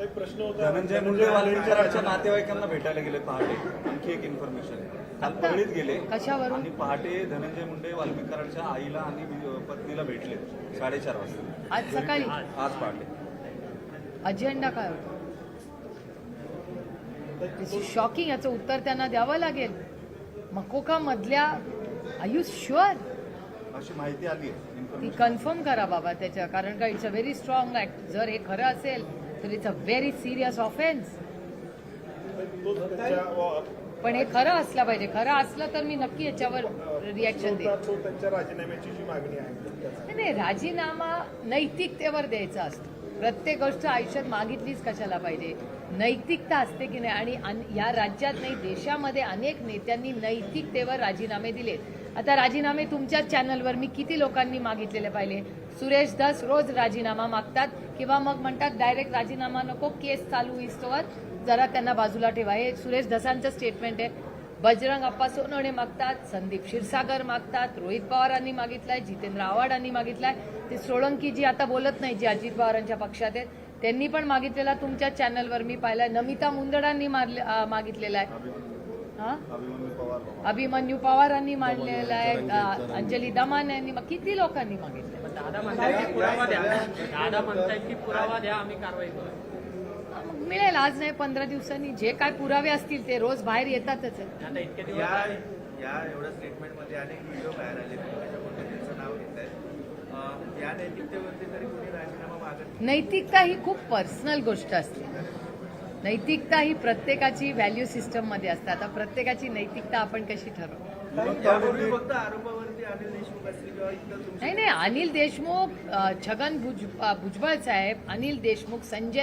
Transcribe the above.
एक प्रश्न होता, धनंजय मुंडे वाल्मिकरांच्या नातेवाईकांना भेटायला गेले पहाटे. आणखी एक इन्फॉर्मेशन काल परळीत गेले कशावरून? आणि पहाटे धनंजय मुंडे वाल्मिकरांच्या आईला आणि पत्नीला भेटले 4:30 वाजता. आज सकाळी आज पहाटे. अजेंडा काय होता? शॉकिंग. याचं उत्तर त्यांना द्यावं लागेल. मकोका मधल्या आर यू शुअर? अशी माहिती आली आहे. ती कन्फर्म करा बाबा त्याच्या, कारण का it's a very strong act. जर हे खरं असेल तर it's a very serious offence. पण हे खरं असलं पाहिजे. खरं असलं तर मी नक्की याच्यावर रिॲक्शन देईन. त्यांच्या राजीनाम्याची जी मागणी आहे, नाही, राजीनामा नैतिकतेवर द्यायचा असतो. प्रत्येक गोष्ट आयुष्यात मागितलीच कशाला पाहिजे? नैतिकता असते की नाही. आणि या राज्यात नाही, देशामध्ये अनेक नेत्यांनी नैतिकतेवर राजीनामे दिलेत. आता राजीनामे तुमच्याच चॅनलवर मी किती लोकांनी मागितलेले पाहिले. सुरेश धस रोज राजीनामा मागतात किंवा मग म्हणतात डायरेक्ट राजीनामा नको, केस चालू इस्तोवर जरा त्यांना बाजूला ठेवा. हे सुरेश धसांचं स्टेटमेंट आहे. बजरंग अप्पा सोनवणे मागतात, संदीप क्षीरसागर मागतात, रोहित पवारांनी मागितलाय, जितेंद्र आव्हाडांनी मागितलाय. ते सोळंकी जी आता बोलत नाही, जी अजित पवारांच्या पक्षात आहेत, त्यांनी पण मागितलेला तुमच्या चॅनलवर मी पाहिलाय. नमिता मुंदडांनी मागितलेला आहे. अभिमन्यू पवारांनी मांडलेला आहे. अंजली दमाने यांनी, किती लोकांनी मागितलं. दादा म्हणताय की पुरावा द्या. दादा म्हणताय की पुरावा द्या, आम्ही कारवाई करू. मग मिळेल. आज नाही, 15 दिवसांनी जे काय पुरावे असतील ते रोज बाहेर येतातच आहे. आता इतके दिवस या एवढ्या स्टेटमेंटमध्ये अनेक व्हिडिओ बाहेर आले, त्यांचं नाव घेत आहेत. या नैतिकतेवरती तरी कुणी राजीनामा मागत. नैतिकता ही खूप पर्सनल गोष्ट असते. नैतिकता ही प्रत्येकाची व्हॅल्यू सिस्टम मध्ये असते. आता प्रत्येकाची नैतिकता आपण कशी ठरवू? यापूर्वी फक्त आरोपावरती अनिल देशमुख असतील किंवा इतर नाही, अनिल देशमुख, छगन भुजबळ साहेब, अनिल देशमुख, संजय